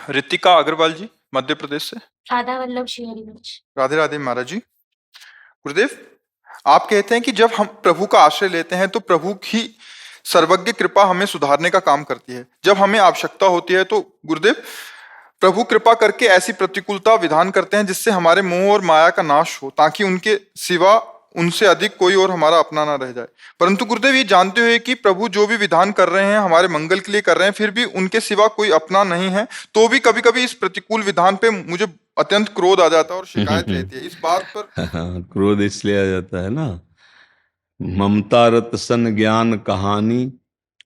रितिका अग्रवाल जी, मध्य प्रदेश से। राधा वल्लभ श्री राधे राधे महाराज जी। गुरुदेव, आप कहते हैं कि जब हम प्रभु का आश्रय लेते हैं तो प्रभु की सर्वज्ञ कृपा हमें सुधारने का काम करती है। जब हमें आवश्यकता होती है तो गुरुदेव प्रभु कृपा करके ऐसी प्रतिकूलता विधान करते हैं जिससे हमारे मोह और माया का नाश हो, ताकि उनके सिवा उनसे अधिक कोई और हमारा अपना ना रह जाए। परंतु गुरुदेव, ये जानते हुए कि प्रभु जो भी विधान कर रहे हैं हमारे मंगल के लिए कर रहे हैं, फिर भी उनके सिवा कोई अपना नहीं है, तो भी कभी कभी इस प्रतिकूल विधान पे मुझे अत्यंत क्रोध आ जाता है और शिकायत रहती है इस बात पर। क्रोध इसलिए आ जाता है ना, ममता रत सन ज्ञान कहानी,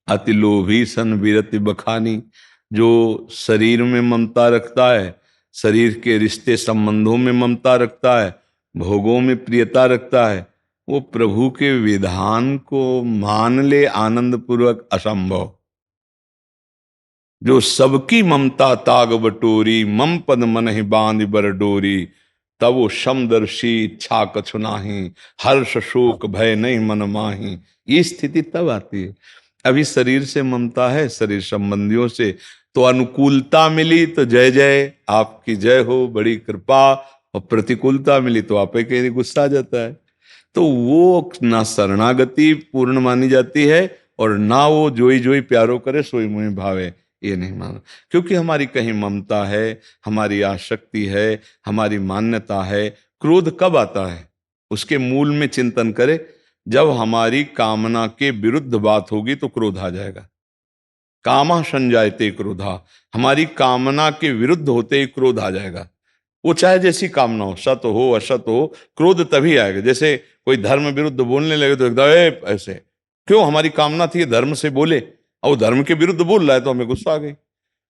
अति लोभी सन विरति बखानी। जो शरीर में ममता रखता है, शरीर के रिश्ते संबंधों में ममता रखता है, भोगों में प्रियता रखता है, वो प्रभु के विधान को मान ले आनंद पूर्वक असंभव। जो सबकी ममता ताग बटोरी, मम पद मन ही बांध बर डोरी, तब वो समदर्शी इच्छा कछु नाही, हर्ष शोक भय नहीं मन माही। ये स्थिति तब आती है। अभी शरीर से ममता है, शरीर संबंधियों से, तो अनुकूलता मिली तो जय जय आपकी जय हो, बड़ी कृपा, और प्रतिकूलता मिली तो आपे के गुस्सा आ जाता है। तो वो ना शरणागति पूर्ण मानी जाती है और ना वो जोई जोई प्यारो करे सोई मुई भावे, ये नहीं माना। क्योंकि हमारी कहीं ममता है, हमारी आसक्ति है, हमारी मान्यता है। क्रोध कब आता है? उसके मूल में चिंतन करे। जब हमारी कामना के विरुद्ध बात होगी तो क्रोध आ जाएगा। कामा संजायते क्रोधा, हमारी कामना के विरुद्ध होते ही क्रोध आ जाएगा। वो चाहे जैसी कामना हो, सत हो असत हो, क्रोध तभी आएगा। जैसे कोई धर्म विरुद्ध बोलने लगे तो एकदम ऐसे, क्यों? हमारी कामना थी धर्म से बोले, और वो धर्म के विरुद्ध बोल रहा है तो हमें गुस्सा आ गई।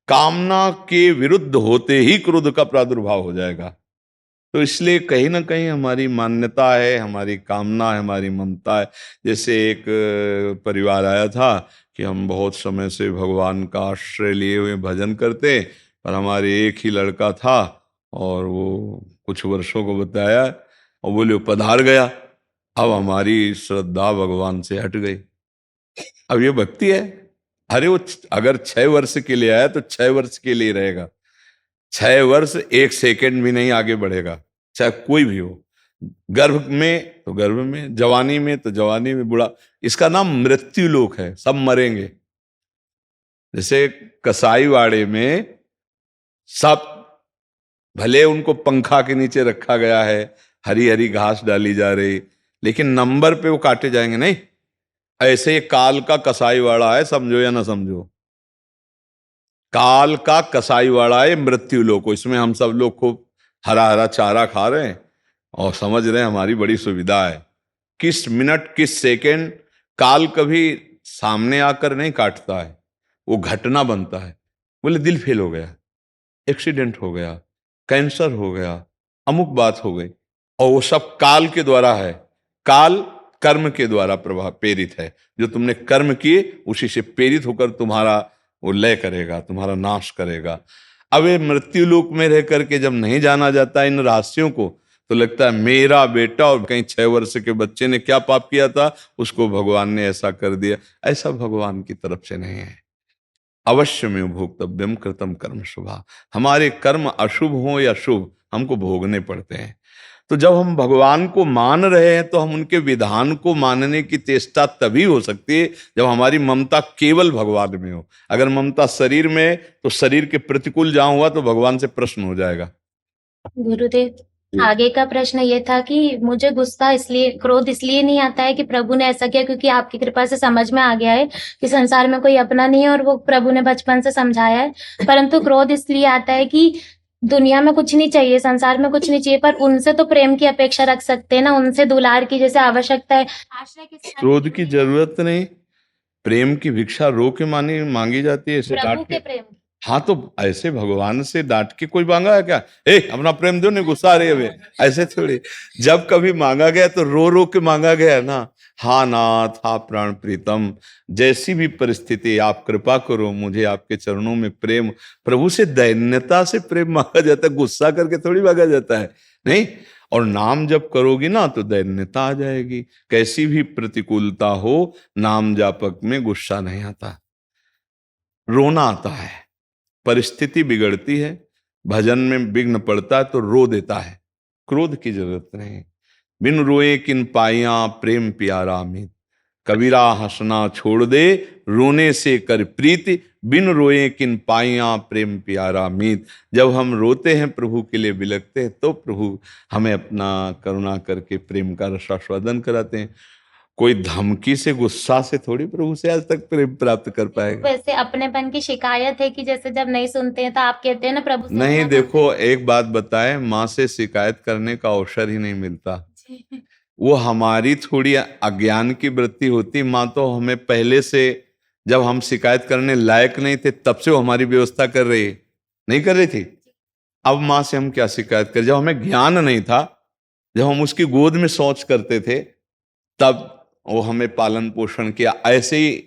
कामना के विरुद्ध होते ही क्रोध का प्रादुर्भाव हो जाएगा। तो इसलिए कहीं ना कहीं हमारी मान्यता है, हमारी कामना है, हमारी ममता है। जैसे एक परिवार आया था कि हम बहुत समय से भगवान का आश्रय लिए हुए भजन करते, पर हमारे एक ही लड़का था और वो कुछ वर्षों को बताया और बोले वो पधार गया। अब हमारी श्रद्धा भगवान से हट गई। अब ये भक्ति है? अरे वो अगर 6 वर्ष के लिए आया तो 6 वर्ष के लिए रहेगा। 6 वर्ष 1 सेकंड भी नहीं आगे बढ़ेगा, चाहे कोई भी हो। गर्भ में तो गर्भ में, जवानी में तो जवानी में, बुढ़ा, इसका नाम मृत्यु लोक है, सब मरेंगे। जैसे कसाईवाड़े में सब, भले उनको पंखा के नीचे रखा गया है, हरी हरी घास डाली जा रही, लेकिन नंबर पे वो काटे जाएंगे नहीं। ऐसे काल का कसाईवाड़ा है, समझो या ना समझो। काल का कसाईवाड़ा है मृत्यु लोक। इसमें हम सब लोग खूब हरा हरा चारा खा रहे हैं और समझ रहे हैं हमारी बड़ी सुविधा है। किस मिनट किस सेकंड काल कभी सामने आकर नहीं काटता है, वो घटना बनता है। बोले दिल फेल हो गया, एक्सीडेंट हो गया, कैंसर हो गया, अमुक बात हो गई, और वो सब काल के द्वारा है। काल कर्म के द्वारा प्रभाव प्रेरित है। जो तुमने कर्म किए उसी से प्रेरित होकर तुम्हारा वो लय करेगा, तुम्हारा नाश करेगा। अब ये मृत्यु लोक में रह करके जब नहीं जाना जाता इन रहस्यों को, तो लगता है मेरा बेटा और कहीं 6 वर्ष के बच्चे ने क्या पाप किया था, उसको भगवान ने ऐसा कर दिया। ऐसा भगवान की तरफ से नहीं है। अवश्य में भोक्तव्यम कृतम कर्म शुभा। हमारे कर्म अशुभ हो या शुभ, हमको भोगने पड़ते हैं। तो जब हम भगवान को मान रहे हैं तो हम उनके विधान को मानने की चेष्टा तभी हो सकती है जब हमारी ममता केवल भगवान में हो। अगर ममता शरीर में है तो शरीर के प्रतिकूल जहां हुआ तो भगवान से प्रश्न हो जाएगा। गुरुदेव, आगे का प्रश्न ये था कि मुझे गुस्सा इसलिए, क्रोध इसलिए नहीं आता है कि प्रभु ने ऐसा किया, क्योंकि आपकी कृपा से समझ में आ गया है कि संसार में कोई अपना नहीं है और वो प्रभु ने बचपन से समझाया है। परंतु क्रोध इसलिए आता है कि दुनिया में कुछ नहीं चाहिए, संसार में कुछ नहीं चाहिए, पर उनसे तो प्रेम की अपेक्षा रख सकते हैं ना, उनसे दुलार की जैसे आवश्यकता है। आश्रय किसी क्रोध की जरूरत नहीं, प्रेम की भिक्षा रो के मांगी जाती है, ऐसे प्रभु डांट के के। प्रेम। हाँ तो ऐसे भगवान से डांट के कोई मांगा है क्या? अपना प्रेम दो, नहीं गुस्सा आ रही है वे, ऐसे थोड़ी। जब कभी मांगा गया तो रो रो के मांगा गया है ना। हाँ नाथ, हा प्राण प्रीतम, जैसी भी परिस्थिति आप कृपा करो, मुझे आपके चरणों में प्रेम। प्रभु से दैन्यता से प्रेम मांगा जाता है, गुस्सा करके थोड़ी मांगा जाता है, नहीं। और नाम जब करोगी ना तो दैन्यता आ जाएगी। कैसी भी प्रतिकूलता हो, नाम जापक में गुस्सा नहीं आता, रोना आता है। परिस्थिति बिगड़ती है, भजन में विघ्न पड़ता है तो रो देता है। क्रोध की जरूरत नहीं। बिन रोए किन पाइया प्रेम प्यारा अमित, कबीरा हंसना छोड़ दे रोने से कर प्रीति, बिन रोए किन पाइया प्रेम प्यारा मीत। जब हम रोते हैं प्रभु के लिए बिलखते हैं तो प्रभु हमें अपना करुणा करके प्रेम का रसास्वादन कराते हैं। कोई धमकी से गुस्सा से थोड़ी प्रभु से आज तक प्रेम प्राप्त कर पाएगा। वैसे अपनेपन की शिकायत है कि जैसे जब नहीं सुनते हैं तो आप कहते हैं ना प्रभु से नहीं, इतना देखो एक बात बताएं, माँ से शिकायत करने का अवसर ही नहीं मिलता। वो हमारी थोड़ी अज्ञान की वृत्ति होती। माँ तो हमें पहले से, जब हम शिकायत करने लायक नहीं थे तब से वो हमारी व्यवस्था कर रही है, नहीं कर रही थी। अब माँ से हम क्या शिकायत करें? जब हमें ज्ञान नहीं था, जब हम उसकी गोद में शौच करते थे, तब वो हमें पालन पोषण किया। ऐसे ही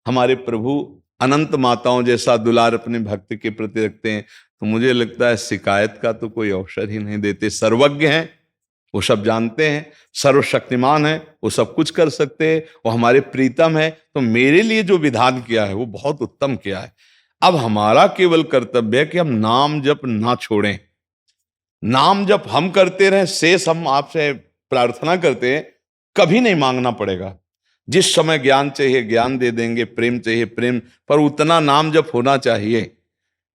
हमारे प्रभु अनंत माताओं जैसा दुलार अपने भक्त के प्रति रखते हैं। तो मुझे लगता है शिकायत का तो कोई अवसर ही नहीं देते। सर्वज्ञ हैं, वो सब जानते हैं, सर्वशक्तिमान है, वो सब कुछ कर सकते हैं, वो हमारे प्रीतम है। तो मेरे लिए जो विधान किया है वो बहुत उत्तम किया है। अब हमारा केवल कर्तव्य है कि हम नाम जप ना छोड़ें। नाम जप हम करते रहें, शेष हम आपसे प्रार्थना करते हैं, कभी नहीं मांगना पड़ेगा। जिस समय ज्ञान चाहिए ज्ञान दे देंगे, प्रेम चाहिए प्रेम, पर उतना नाम जप होना चाहिए।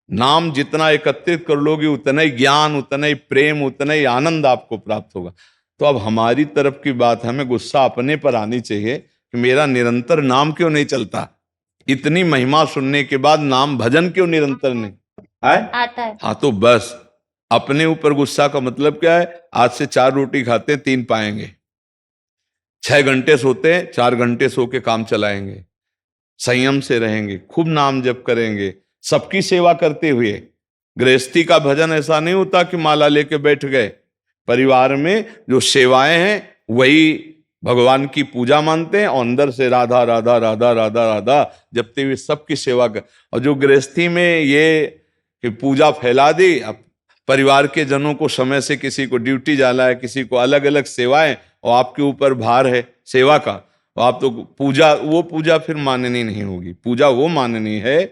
नाम जितना एकत्रित कर लोगे उतना ही ज्ञान, उतना ही प्रेम, उतना ही आनंद आपको प्राप्त होगा। तो अब हमारी तरफ की बात, हमें गुस्सा अपने पर आनी चाहिए कि मेरा निरंतर नाम क्यों नहीं चलता। इतनी महिमा सुनने के बाद नाम भजन क्यों निरंतर नहीं आता है। हाँ, तो बस अपने ऊपर गुस्सा का मतलब क्या है? आज से 4 रोटी खाते 3 पाएंगे, 6 घंटे सोते 4 घंटे सो के काम चलाएंगे, संयम से रहेंगे, खूब नाम जप करेंगे, सबकी सेवा करते हुए। गृहस्थी का भजन ऐसा नहीं होता कि माला लेके बैठ गए। परिवार में जो सेवाएं हैं वही भगवान की पूजा मानते हैं और अंदर से राधा राधा राधा राधा राधा जपते हुए सबकी सेवा कर। और जो गृहस्थी में ये कि पूजा फैला दी, अब परिवार के जनों को समय से, किसी को ड्यूटी जाना है, किसी को अलग अलग सेवाएं, और आपके ऊपर भार है सेवा का, तो आप तो वो पूजा फिर माननी नहीं होगी। पूजा वो माननी है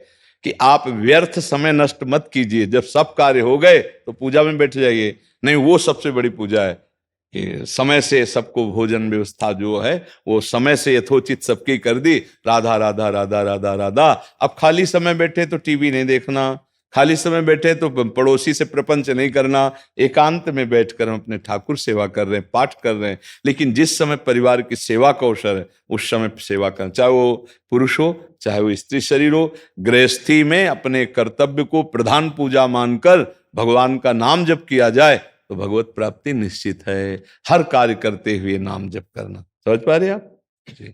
कि आप व्यर्थ समय नष्ट मत कीजिए। जब सब कार्य हो गए तो पूजा में बैठ जाइए। नहीं, वो सबसे बड़ी पूजा है कि समय से सबको भोजन व्यवस्था जो है वो समय से यथोचित सबकी कर दी। राधा राधा राधा राधा राधा। अब खाली समय बैठे तो टीवी नहीं देखना, खाली समय बैठे तो पड़ोसी से प्रपंच नहीं करना। एकांत में बैठकर हम अपने ठाकुर सेवा कर रहे हैं, पाठ कर रहे हैं। लेकिन जिस समय परिवार की सेवा का अवसर है उस समय सेवा करना, चाहे वो पुरुष हो चाहे वो स्त्री शरीर हो। गृहस्थी में अपने कर्तव्य को प्रधान पूजा मानकर भगवान का नाम जप किया जाए तो भगवत प्राप्ति निश्चित है। हर कार्य करते हुए नाम जप करना। समझ पा रहे आप जी?